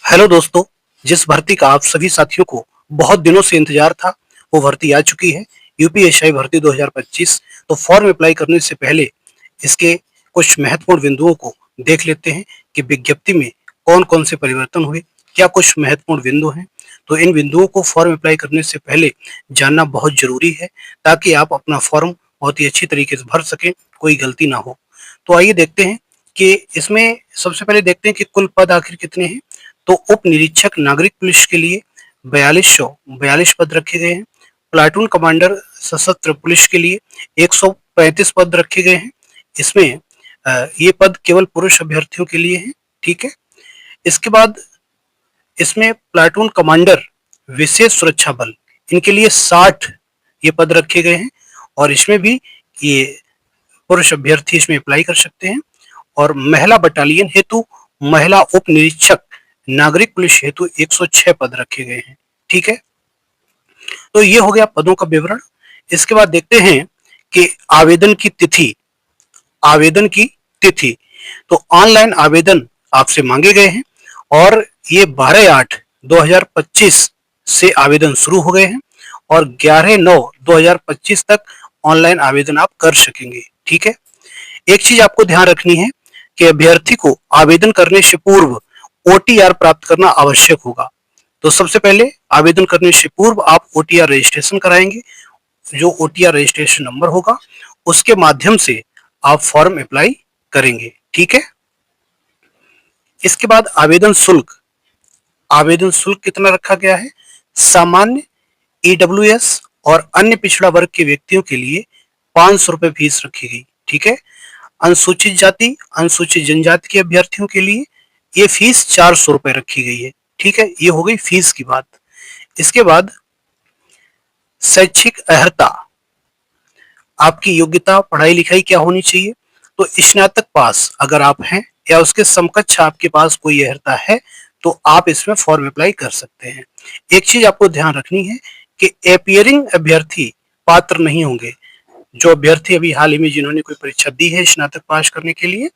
Hello दोस्तों। जिस भर्ती का आप सभी साथियों को बहुत दिनों से इंतजार था, वो भर्ती आ चुकी है। यूपीएसआई भर्ती 2025। तो फॉर्म अप्लाई करने से पहले इसके कुछ महत्वपूर्ण बिंदुओं को देख लेते हैं कि विज्ञप्ति में कौन-कौन से परिवर्तन हुए, क्या कुछ महत्वपूर्ण बिंदु हैं। तो इन बिंदुओं को फॉर्म अप्लाई करने से पहले जानना बहुत ज़रूरी है, ताकि आप अपना फॉर्म बहुत ही अच्छी तरीके से भर सकें, कोई गलती ना हो। तो आइए देखते हैं कि इसमें सबसे पहले देखते हैं कि कुल पद आखिर कितने हैं। तो उप निरीक्षक नागरिक पुलिस के लिए 4242 पद रखे गए हैं। प्लाटून कमांडर सशस्त्र पुलिस के लिए 135 पद रखे गए हैं। इसमें ये पद केवल पुरुष अभ्यर्थियों के लिए हैं। ठीक है। इसके बाद इसमें प्लाटून कमांडर विशेष सुरक्षा बल, इनके लिए 60 ये पद रखे गए हैं और इसमें भी ये पुरुष अभ्यर्थी इसमें अप्लाई कर सकते हैं। और महिला बटालियन हेतु महिला उप निरीक्षक नागरिक पुलिस हेतु 106 पद रखे गए हैं। ठीक है। तो ये हो गया पदों का विवरण। इसके बाद देखते हैं कि आवेदन की तिथि। आवेदन की तिथि तो ऑनलाइन आवेदन आपसे मांगे गए हैं और ये 12/8/2025 से आवेदन शुरू हो गए हैं और 11/9/2025 तक ऑनलाइन आवेदन आप कर सकेंगे। ठीक है। एक चीज आपको ध्यान रखनी है कि अभ्यर्थी को आवेदन करने से पूर्व ओटीआर प्राप्त करना आवश्यक होगा। तो सबसे पहले आवेदन करने से पूर्व आप ओटीआर रजिस्ट्रेशन कराएंगे। जो ओटीआर रजिस्ट्रेशन नंबर होगा उसके माध्यम से आप फॉर्म अप्लाई करेंगे। ठीक है। इसके बाद आवेदन शुल्क। आवेदन शुल्क कितना रखा गया है? सामान्य, ईडब्ल्यूएस और अन्य पिछड़ा वर्ग के व्यक्तियों के लिए 500 रुपए फीस रखी गई। ठीक है। अनुसूचित जाति, अनुसूचित जनजाति के अभ्यर्थियों के लिए ये फीस 400 रुपए रखी गई है। ठीक है। ये हो गई फीस की बात। इसके बाद शैक्षिक अर्हता। आपकी योग्यता पढ़ाई लिखाई क्या होनी चाहिए? तो स्नातक पास अगर आप हैं या उसके समकक्ष आपके पास कोई अर्हता है तो आप इसमें फॉर्म अप्लाई कर सकते हैं। एक चीज आपको ध्यान रखनी है कि एपियरिंग अभ्यर्थी पात्र नहीं होंगे। जो अभ्यर्थी अभी हाल ही में जिन्होंने कोई परीक्षा दी है स्नातक पास करने के लिए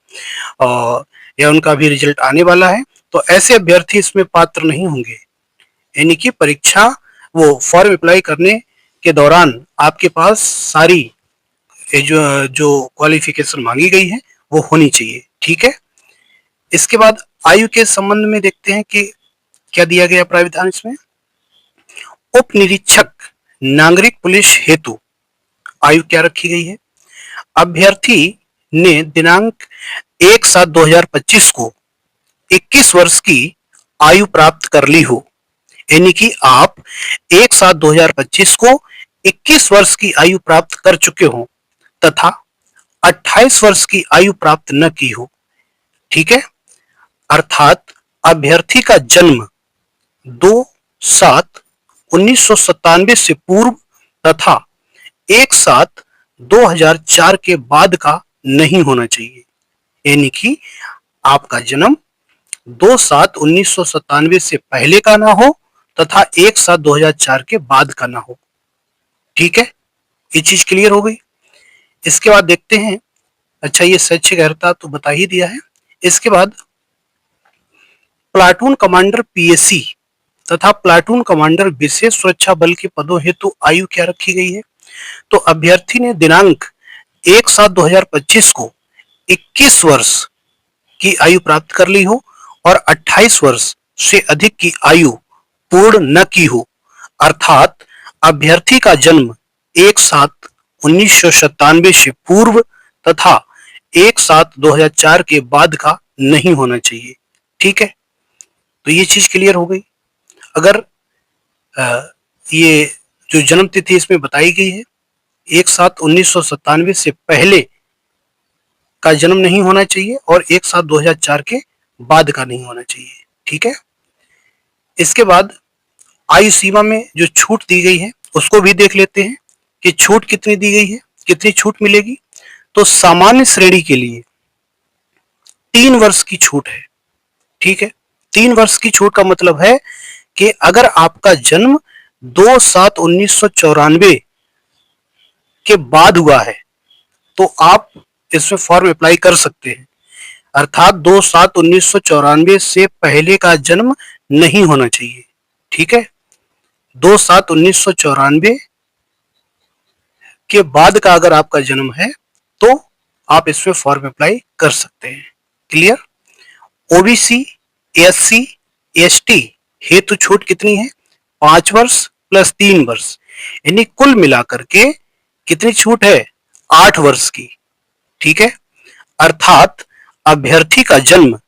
और या उनका भी रिजल्ट आने वाला है, तो ऐसे अभ्यर्थी इसमें पात्र नहीं होंगे। यानी कि परीक्षा वो फॉर्म अप्लाई करने के दौरान आपके पास सारी जो जो क्वालिफिकेशन मांगी गई है वो होनी चाहिए। ठीक है। इसके बाद आयु के संबंध में देखते हैं कि क्या दिया गया प्राविधान इसमें। उप निरीक्षक नागरिक पुलिस हेतु आयु क्या रखी गई है? अभ्यर्थी ने दिनांक 1/7/2025 को 21 वर्ष की आयु प्राप्त कर ली हो। यानी कि आप 1/7/2025 को 21 वर्ष की आयु प्राप्त कर चुके हो तथा 28 वर्ष की आयु प्राप्त न की हो। ठीक है। अर्थात अभ्यर्थी का जन्म 2/7/1997 से पूर्व तथा 1/7/2004 के बाद का नहीं होना चाहिए। यानी कि आपका जन्म 2/7/1997 से पहले का ना हो तथा 1/7/2004 के बाद का ना हो। ठीक है। ये चीज क्लियर हो गई। इसके बाद देखते हैं, अच्छा ये शैक्षिक अर्हता तो बता ही दिया है। इसके बाद प्लाटून कमांडर पीएसी तथा प्लाटून कमांडर विशेष सुरक्षा बल के पदों हेतु आयु क्या रखी गई है? तो अभ्यर्थी ने दिनांक 1/7/2025 को 21 वर्ष की आयु प्राप्त कर ली हो और 28 वर्ष से अधिक की आयु पूर्ण न की हो। अर्थात अभ्यर्थी का जन्म 1/7/1997 से पूर्व तथा 1/7/2004 के बाद का नहीं होना चाहिए। ठीक है। तो ये चीज क्लियर हो गई। अगर ये जो जन्म तिथि इसमें बताई गई है 1/7/1997 से पहले का जन्म नहीं होना चाहिए और 1/7/2004 के बाद का नहीं होना चाहिए। ठीक है। इसके बाद आयु सीमा में जो छूट दी गई है उसको भी देख लेते हैं कि छूट कितनी दी गई है, कितनी छूट मिलेगी। तो सामान्य श्रेणी के लिए 3 वर्ष की छूट है। ठीक है। 3 वर्ष की छूट का मतलब है कि अगर आपका जन्म 2/7/1994 के बाद हुआ है तो आप इसमें फॉर्म अप्लाई कर सकते हैं। अर्थात 2/7/1994 से पहले का जन्म नहीं होना चाहिए। ठीक है, 2/7/1994 के बाद का अगर आपका जन्म है तो आप इसमें फॉर्म अप्लाई कर सकते हैं। क्लियर? ओबीसी, एससी, एसटी हेतु छूट कितनी है? 5 वर्ष प्लस 3 वर्ष, यानी कुल मिलाकर के कितनी छूट है? 8 वर्ष की। ठीक है, अर्थात अभ्यर्थी का जन्म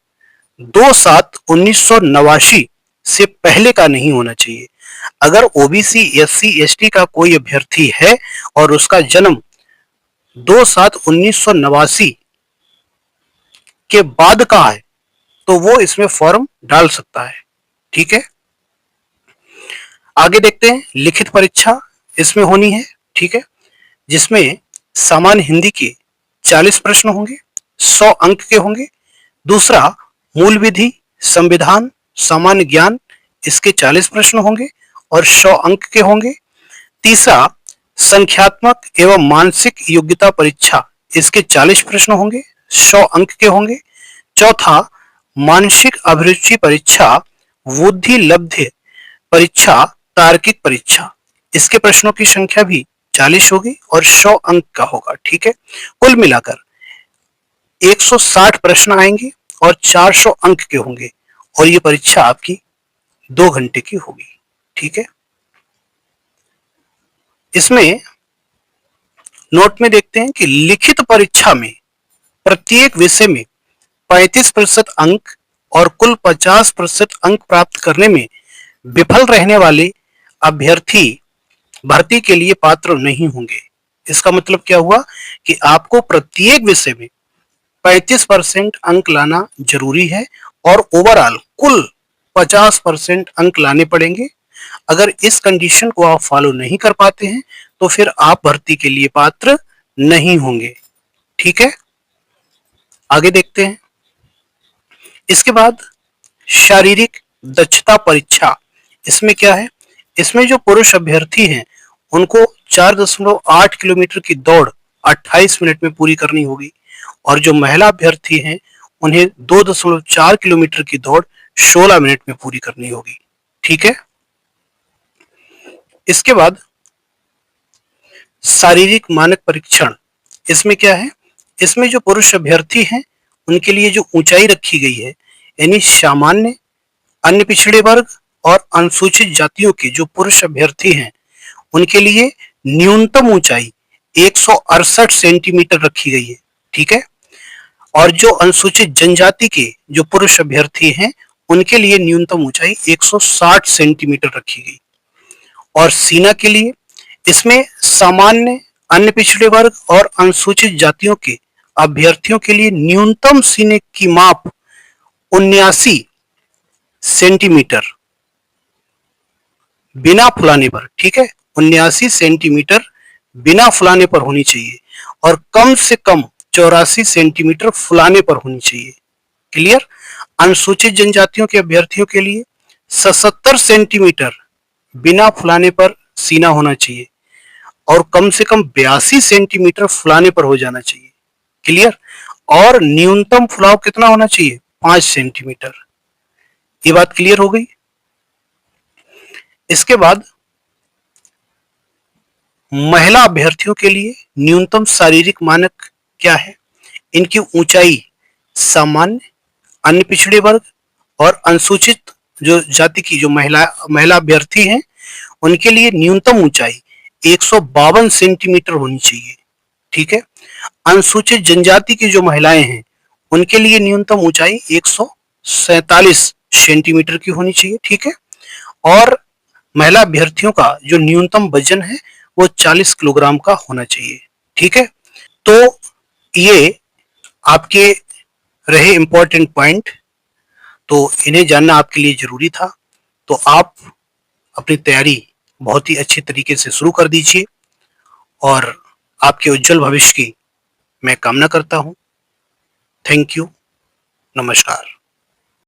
2/7/1989 से पहले का नहीं होना चाहिए। अगर ओबीसी, एससी, एसटी का कोई अभ्यर्थी है और उसका जन्म 2/7/1989 के बाद का है तो वो इसमें फॉर्म डाल सकता है। ठीक है, आगे देखते हैं। लिखित परीक्षा इसमें होनी है। ठीक है, जिसमें सामान्य हिंदी के 40 प्रश्न होंगे, 100 अंक के होंगे। दूसरा, मूल विधि, संविधान, सामान्य ज्ञान, इसके 40 प्रश्न होंगे और 100 अंक के होंगे। तीसरा, संख्यात्मक एवं मानसिक योग्यता परीक्षा, इसके 40 प्रश्न होंगे, 100 अंक के होंगे। चौथा, मानसिक अभिरुचि परीक्षा, बुद्धि लब्धि परीक्षा, तार्किक परीक्षा, इसके प्रश्नों की संख्या भी 40 होगी और 100 अंक का होगा। ठीक है, कुल मिलाकर 160 प्रश्न आएंगे और 400 अंक के होंगे और ये परीक्षा आपकी 2 घंटे की होगी। ठीक है, इसमें नोट में देखते हैं कि लिखित परीक्षा में प्रत्येक विषय में 35% अंक और कुल 50% अंक प्राप्त करने में विफल रहने वाले अभ्यर्थी भर्ती के लिए पात्र नहीं होंगे। इसका मतलब क्या हुआ कि आपको प्रत्येक विषय में 35% अंक लाना जरूरी है और ओवरऑल कुल 50% अंक लाने पड़ेंगे। अगर इस कंडीशन को आप फॉलो नहीं कर पाते हैं तो फिर आप भर्ती के लिए पात्र नहीं होंगे। ठीक है, आगे देखते हैं। इसके बाद शारीरिक दक्षता परीक्षा, इसमें क्या है? इसमें जो पुरुष अभ्यर्थी हैं उनको 4.8 किलोमीटर की दौड़ 28 मिनट में पूरी करनी होगी और जो महिला अभ्यर्थी हैं उन्हें 2.4 किलोमीटर की दौड़ 16 मिनट में पूरी करनी होगी। ठीक है, इसके बाद शारीरिक मानक परीक्षण, इसमें क्या है? इसमें जो पुरुष अभ्यर्थी हैं उनके लिए जो ऊंचाई रखी गई है, यानी सामान्य, अन्य पिछड़े वर्ग और अनुसूचित जातियों के जो पुरुष अभ्यर्थी हैं उनके लिए न्यूनतम ऊंचाई 168 सेंटीमीटर रखी गई है। ठीक है, और जो अनुसूचित जनजाति के जो पुरुष अभ्यर्थी हैं उनके लिए न्यूनतम ऊंचाई 160 सेंटीमीटर रखी गई। और सीना के लिए इसमें सामान्य, अन्य पिछड़े वर्ग और अनुसूचित जातियों के अभ्यर्थियों के लिए न्यूनतम सीने की माप 79 सेंटीमीटर बिना फुलाने पर। ठीक है, 79 सेंटीमीटर बिना फुलाने पर होनी चाहिए और कम से कम 84 सेंटीमीटर फुलाने पर होनी चाहिए। क्लियर? अनुसूचित जनजातियों के अभ्यर्थियों के लिए 77 सेंटीमीटर बिना फुलाने पर सीना होना चाहिए और कम से कम 82 सेंटीमीटर फुलाने पर हो जाना चाहिए। क्लियर? और न्यूनतम फुलाव कितना होना चाहिए? 5 सेंटीमीटर। ये बात क्लियर हो गई। इसके बाद महिला अभ्यर्थियों के लिए न्यूनतम शारीरिक मानक क्या है? इनकी ऊंचाई सामान्य, अन्य पिछड़े वर्ग और अनुसूचित जो जाति की जो महिला अभ्यर्थी हैं उनके लिए न्यूनतम ऊंचाई 152 सेंटीमीटर होनी चाहिए। ठीक है, अनुसूचित जनजाति की जो महिलाएं हैं उनके लिए न्यूनतम ऊंचाई 147 सेंटीमीटर की होनी चाहिए। ठीक है, और महिला अभ्यर्थियों का जो न्यूनतम वजन है वो 40 किलोग्राम का होना चाहिए। ठीक है, तो ये आपके रहे इंपॉर्टेंट पॉइंट, तो इन्हें जानना आपके लिए जरूरी था। तो आप अपनी तैयारी बहुत ही अच्छे तरीके से शुरू कर दीजिए और आपके उज्जवल भविष्य की मैं कामना करता हूं। थैंक यू, नमस्कार।